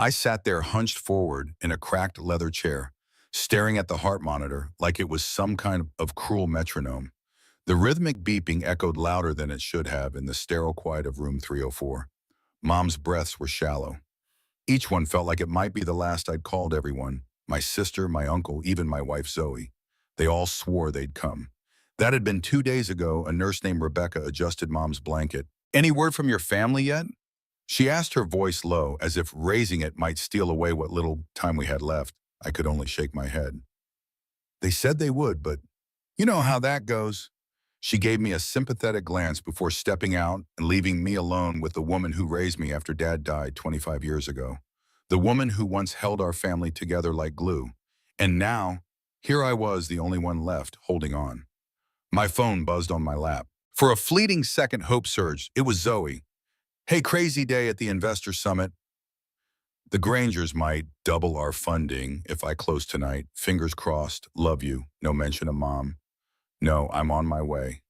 I sat there hunched forward in a cracked leather chair, staring at the heart monitor like it was some kind of cruel metronome. The rhythmic beeping echoed louder than it should have in the sterile quiet of room 304. Mom's breaths were shallow. Each one felt like it might be the last. I'd called everyone, my sister, my uncle, even my wife Zoe. They all swore they'd come. That had been 2 days ago. A nurse named Rebecca adjusted Mom's blanket. "Any word from your family yet?" She asked, her voice low, as if raising it might steal away what little time we had left. I could only shake my head. "They said they would, but you know how that goes." She gave me a sympathetic glance before stepping out and leaving me alone with the woman who raised me after Dad died 25 years ago. The woman who once held our family together like glue. And now, here I was, the only one left, holding on. My phone buzzed on my lap. For a fleeting second, hope surged. It was Zoe. "Hey, crazy day at the investor summit. The Grangers might double our funding if I close tonight. Fingers crossed. Love you. No mention of Mom. No, I'm on my way."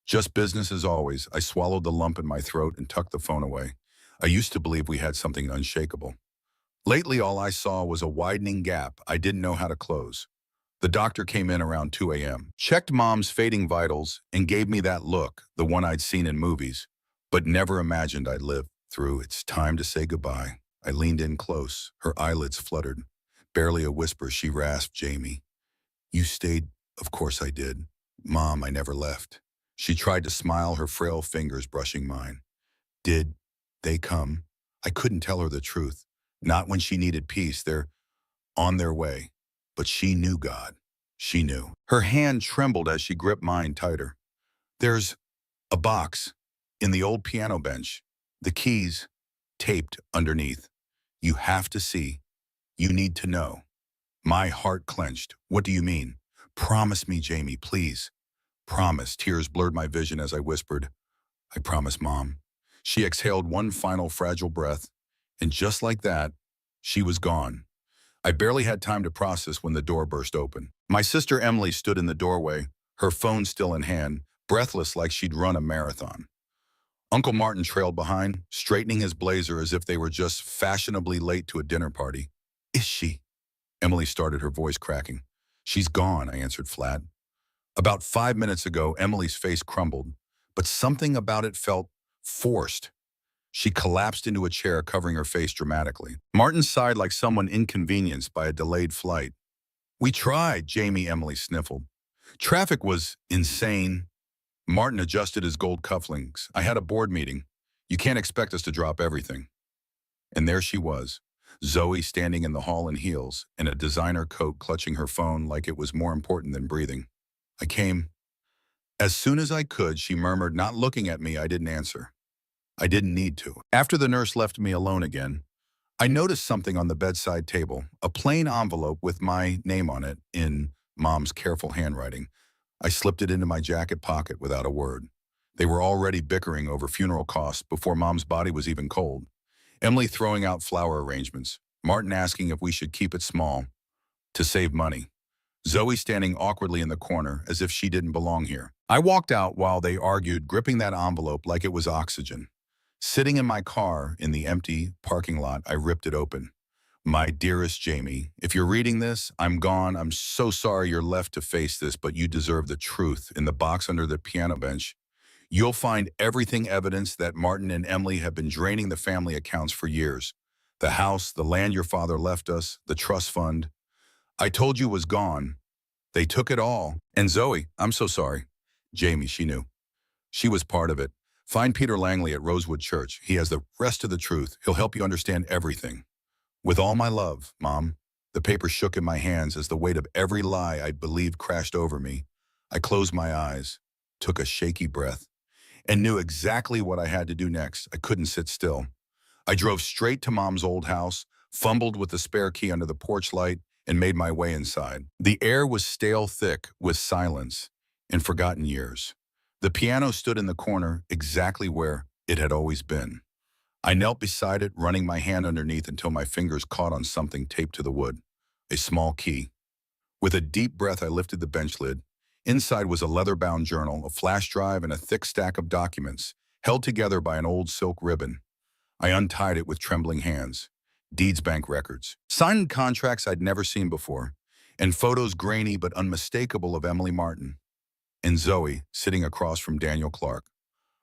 Just business as always. I swallowed the lump in my throat and tucked the phone away. I used to believe we had something unshakable. Lately, all I saw was a widening gap I didn't know how to close. The doctor came in around 2 a.m., checked Mom's fading vitals, and gave me that look, the one I'd seen in movies, but never imagined I'd live through. "It's time to say goodbye." I leaned in close. Her eyelids fluttered. Barely a whisper, she rasped, "Jamie, you stayed." "Of course I did. Mom, I never left." She tried to smile, her frail fingers brushing mine. "Did they come?" I couldn't tell her the truth. Not when she needed peace. They're on their way. But she knew, God. She knew. Her hand trembled as she gripped mine tighter. "There's a box in the old piano bench. The keys taped underneath. You have to see. You need to know." My heart clenched. "What do you mean?" "Promise me, Jamie, please." "Promise." Tears blurred my vision as I whispered, "I promise, Mom." She exhaled one final fragile breath, and just like that, she was gone. I barely had time to process when the door burst open. My sister Emily stood in the doorway, her phone still in hand, breathless like she'd run a marathon. Uncle Martin trailed behind, straightening his blazer as if they were just fashionably late to a dinner party. "Is she?" Emily started, her voice cracking. "She's gone," I answered flat. About 5 minutes ago, Emily's face crumbled, but something about it felt forced. She collapsed into a chair, covering her face dramatically. Martin sighed like someone inconvenienced by a delayed flight. "We tried," Emily sniffled. "Traffic was insane." Martin adjusted his gold cufflinks. "I had a board meeting. You can't expect us to drop everything." And there she was, Zoe standing in the hall in heels, in a designer coat, clutching her phone like it was more important than breathing. "I came as soon as I could," she murmured, not looking at me. I didn't answer. I didn't need to. After the nurse left me alone again, I noticed something on the bedside table, a plain envelope with my name on it in Mom's careful handwriting. I slipped it into my jacket pocket without a word. They were already bickering over funeral costs before Mom's body was even cold. Emily throwing out flower arrangements, Martin asking if we should keep it small to save money. Zoe standing awkwardly in the corner as if she didn't belong here. I walked out while they argued, gripping that envelope like it was oxygen. Sitting in my car in the empty parking lot, I ripped it open. "My dearest Jamie, if you're reading this, I'm gone. I'm so sorry you're left to face this, but you deserve the truth. In the box under the piano bench, you'll find everything, evidence that Martin and Emily have been draining the family accounts for years. The house, the land your father left us, the trust fund. I told you was gone. They took it all. And Zoe, I'm so sorry." Jamie, she knew. She was part of it. "Find Peter Langley at Rosewood Church. He has the rest of the truth. He'll help you understand everything. With all my love, Mom." The paper shook in my hands as the weight of every lie I'd believed crashed over me. I closed my eyes, took a shaky breath, and knew exactly what I had to do next. I couldn't sit still. I drove straight to Mom's old house, fumbled with the spare key under the porch light, and made my way inside. The air was stale thick with silence and forgotten years. The piano stood in the corner, exactly where it had always been. I knelt beside it, running my hand underneath until my fingers caught on something taped to the wood, a small key. With a deep breath, I lifted the bench lid. Inside was a leather-bound journal, a flash drive, and a thick stack of documents, held together by an old silk ribbon. I untied it with trembling hands. deeds, bank records, signed contracts I'd never seen before, and photos grainy but unmistakable of Emily Martin and Zoe sitting across from Daniel Clark,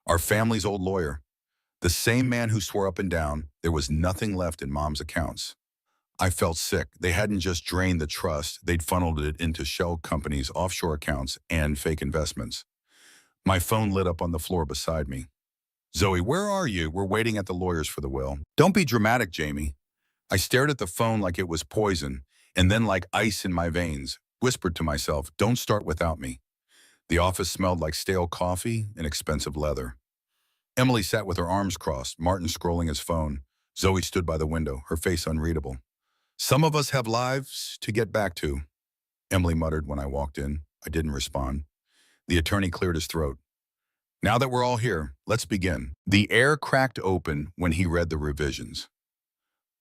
our family's old lawyer, the same man who swore up and down there was nothing left in Mom's accounts. I felt sick. They hadn't just drained the trust, they'd funneled it into shell companies, offshore accounts, and fake investments. My phone lit up on the floor beside me. Zoe, where are you? We're waiting at the lawyers for the will. Don't be dramatic, Jamie. I stared at the phone like it was poison, and then like ice in my veins, whispered to myself, don't start without me. The office smelled like stale coffee and expensive leather. Emily sat with her arms crossed, Martin scrolling his phone. Zoe stood by the window, her face unreadable. Some of us have lives to get back to, Emily muttered when I walked in. I didn't respond. The attorney cleared his throat. Now that we're all here, let's begin. The air cracked open when he read the revisions.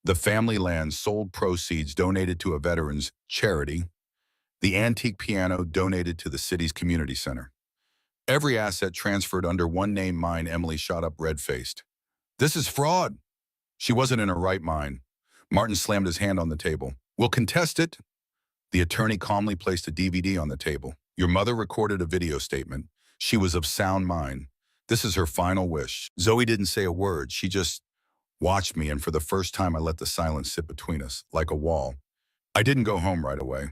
The family land sold, proceeds donated to a veterans charity. The antique piano donated to the city's community center. Every asset transferred under one name, mine. Emily shot up red-faced. This is fraud. She wasn't in her right mind. Martin slammed his hand on the table. We'll contest it. The attorney calmly placed a DVD on the table. Your mother recorded a video statement. She was of sound mind. This is her final wish. Zoe didn't say a word. She just watched me, and for the first time I let the silence sit between us, like a wall. I didn't go home right away.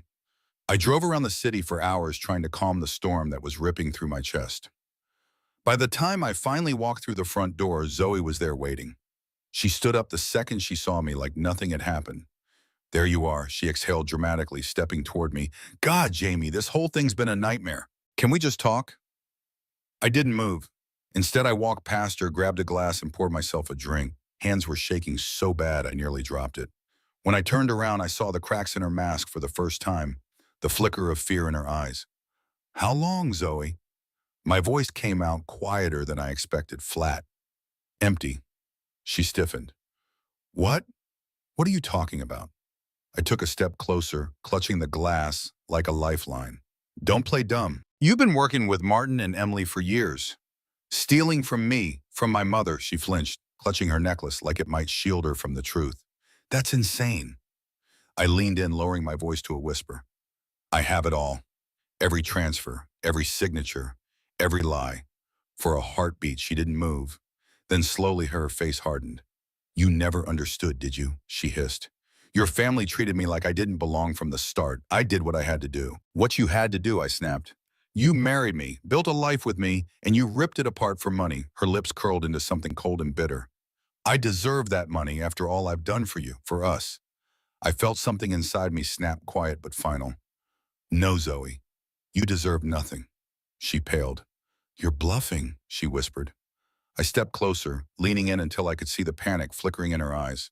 I drove around the city for hours trying to calm the storm that was ripping through my chest. By the time I finally walked through the front door, Zoe was there waiting. She stood up the second she saw me like nothing had happened. There you are, she exhaled dramatically, stepping toward me. God, Jamie, this whole thing's been a nightmare. Can we just talk? I didn't move. Instead, I walked past her, grabbed a glass, and poured myself a drink. Hands were shaking so bad I nearly dropped it. When I turned around, I saw the cracks in her mask for the first time, the flicker of fear in her eyes. How long, Zoe? My voice came out quieter than I expected, flat. Empty. She stiffened. What? What are you talking about? I took a step closer, clutching the glass like a lifeline. Don't play dumb. You've been working with Martin and Emily for years. Stealing from me, from my mother, she flinched, clutching her necklace like it might shield her from the truth. That's insane. I leaned in, lowering my voice to a whisper. I have it all. Every transfer, every signature, every lie. For a heartbeat, she didn't move. Then slowly her face hardened. You never understood, did you? She hissed. Your family treated me like I didn't belong from the start. I did what I had to do. What you had to do, I snapped. You married me, built a life with me, and you ripped it apart for money. Her lips curled into something cold and bitter. I deserve that money after all I've done for you, for us. I felt something inside me snap, quiet but final. No, Zoe, you deserve nothing. She paled. You're bluffing, she whispered. I stepped closer, leaning in until I could see the panic flickering in her eyes.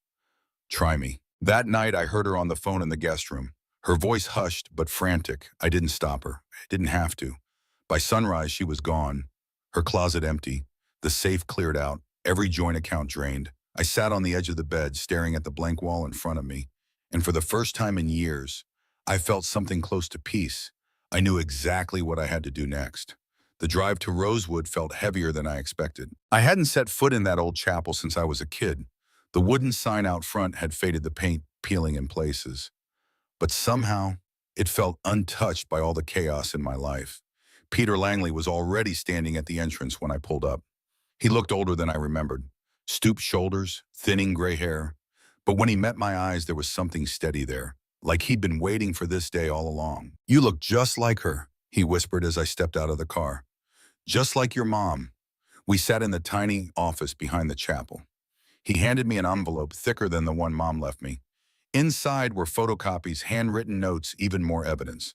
Try me. That night, I heard her on the phone in the guest room. Her voice hushed but frantic. I didn't stop her. I didn't have to. By sunrise, she was gone. Her closet empty. The safe cleared out. Every joint account drained. I sat on the edge of the bed, staring at the blank wall in front of me. And for the first time in years, I felt something close to peace. I knew exactly what I had to do next. The drive to Rosewood felt heavier than I expected. I hadn't set foot in that old chapel since I was a kid. The wooden sign out front had faded, the paint peeling in places. But somehow, it felt untouched by all the chaos in my life. Peter Langley was already standing at the entrance when I pulled up. He looked older than I remembered. Stooped shoulders, thinning gray hair. But when he met my eyes, there was something steady there, like he'd been waiting for this day all along. You look just like her, he whispered as I stepped out of the car. Just like your mom. We sat in the tiny office behind the chapel. He handed me an envelope thicker than the one Mom left me. Inside were photocopies, handwritten notes, even more evidence.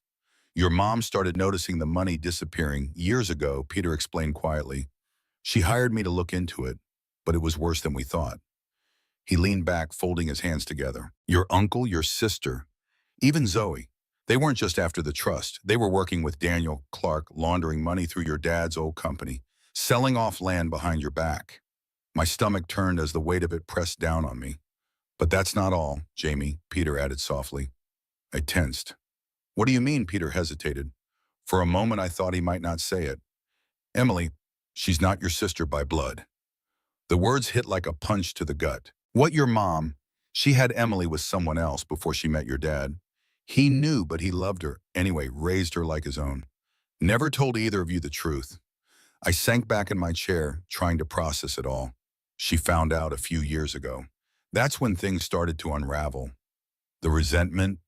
Your mom started noticing the money disappearing years ago, Peter explained quietly. She hired me to look into it, but it was worse than we thought. He leaned back, folding his hands together. Your uncle, your sister, even Zoe. They weren't just after the trust. They were working with Daniel Clark, laundering money through your dad's old company, selling off land behind your back. My stomach turned as the weight of it pressed down on me. But that's not all, Jamie, Peter added softly. I tensed. What do you mean? Peter hesitated. For a moment, I thought he might not say it. Emily, she's not your sister by blood. The words hit like a punch to the gut. What your mom, She had Emily with someone else before she met your dad. He knew, but he loved her. Anyway, raised her like his own. Never told either of you the truth. I sank back in my chair, trying to process it all. She found out a few years ago. That's when things started to unravel. The resentment,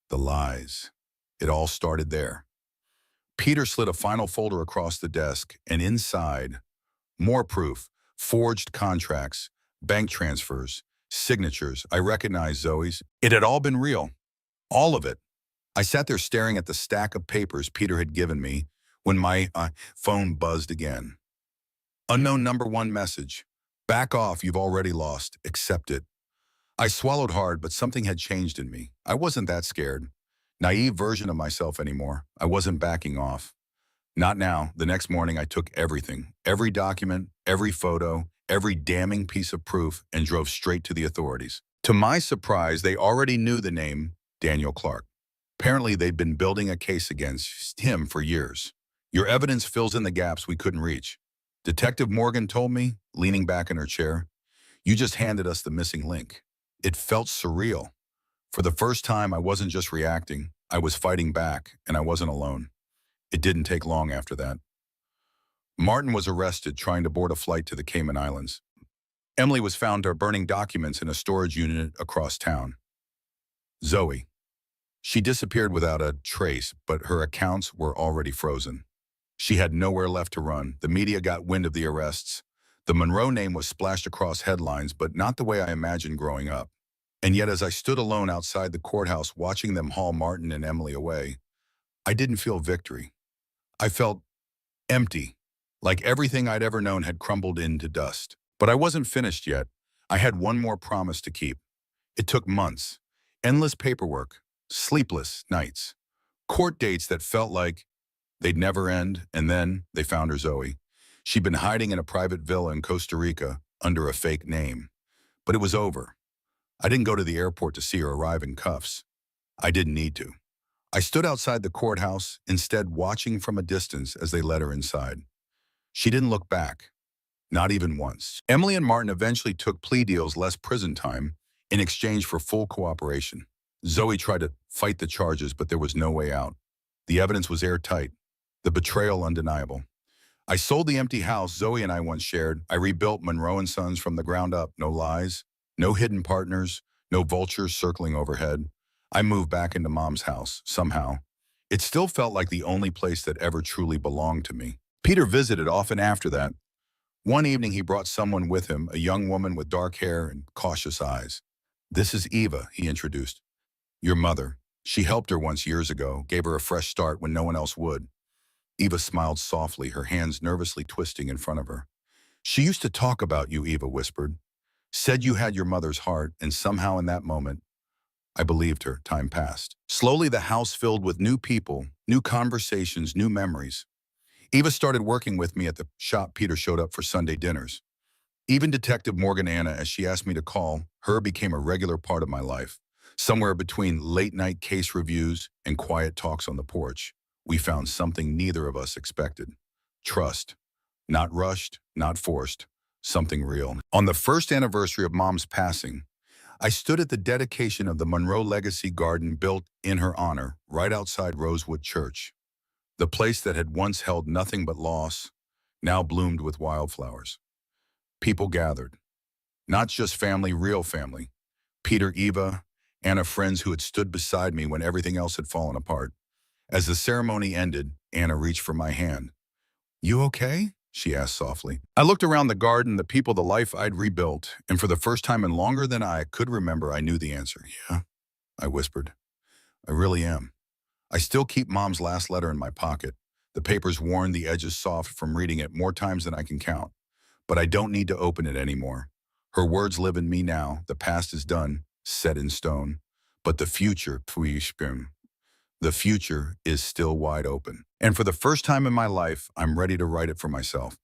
the lies. It all started there. Peter slid a final folder across the desk, and inside, more proof, forged contracts, bank transfers, signatures. I recognized Zoe's. It had all been real. All of it. I sat there staring at the stack of papers Peter had given me when my phone buzzed again. Unknown number one message. Back off, you've already lost. Accept it. I swallowed hard, but something had changed in me. I wasn't that scared. Naive version of myself anymore. I wasn't backing off. Not now. The next morning, I took everything, every document, every photo, every damning piece of proof, and drove straight to the authorities. To my surprise, they already knew the name Daniel Clark. Apparently, they'd been building a case against him for years. Your evidence fills in the gaps we couldn't reach. Detective Morgan told me, leaning back in her chair, you just handed us the missing link. It felt surreal. For the first time, I wasn't just reacting. I was fighting back, and I wasn't alone. It didn't take long after that. Martin was arrested trying to board a flight to the Cayman Islands. Emily was found burning documents in a storage unit across town. Zoe. She disappeared without a trace, but her accounts were already frozen. She had nowhere left to run. The media got wind of the arrests. The Monroe name was splashed across headlines, but not the way I imagined growing up. And yet, as I stood alone outside the courthouse watching them haul Martin and Emily away, I didn't feel victory. I felt empty, like everything I'd ever known had crumbled into dust. But I wasn't finished yet. I had one more promise to keep. It took months, endless paperwork, sleepless nights, court dates that felt like they'd never end, and then they found her Zoe. She'd been hiding in a private villa in Costa Rica under a fake name. But it was over. I didn't go to the airport to see her arrive in cuffs. I didn't need to. I stood outside the courthouse, instead watching from a distance as they led her inside. She didn't look back, not even once. Emily and Martin eventually took plea deals, less prison time, in exchange for full cooperation. Zoe tried to fight the charges, but there was no way out. The evidence was airtight, the betrayal undeniable. I sold the empty house Zoe and I once shared. I rebuilt Monroe & Sons from the ground up. No lies, no hidden partners, no vultures circling overhead. I moved back into Mom's house, somehow. It still felt like the only place that ever truly belonged to me. Peter visited often after that. One evening he brought someone with him, a young woman with dark hair and cautious eyes. This is Eva, he introduced. Your mother. She helped her once years ago, gave her a fresh start when no one else would. Eva smiled softly, her hands nervously twisting in front of her. She used to talk about you, Eva whispered. Said you had your mother's heart, and somehow in that moment, I believed her. Time passed. Slowly the house filled with new people, new conversations, new memories. Eva started working with me at the shop. Peter showed up for Sunday dinners. Even Detective Morgan Anna, as she asked me to call, her became a regular part of my life. Somewhere between late-night case reviews and quiet talks on the porch, we found something neither of us expected. Trust. Not rushed, not forced. Something real. On the first anniversary of Mom's passing, I stood at the dedication of the Monroe Legacy Garden built in her honor right outside Rosewood Church. The place that had once held nothing but loss now bloomed with wildflowers. People gathered. Not just family, real family. Peter, Eva, Anna, friends who had stood beside me when everything else had fallen apart. As the ceremony ended, Anna reached for my hand. You okay? She asked softly. I looked around the garden, the people, the life I'd rebuilt, and for the first time in longer than I could remember, I knew the answer. Yeah, I whispered. I really am. I still keep Mom's last letter in my pocket. The paper's worn, the edges soft from reading it more times than I can count. But I don't need to open it anymore. Her words live in me now. The past is done, set in stone. But the future, the future is still wide open. And for the first time in my life, I'm ready to write it for myself.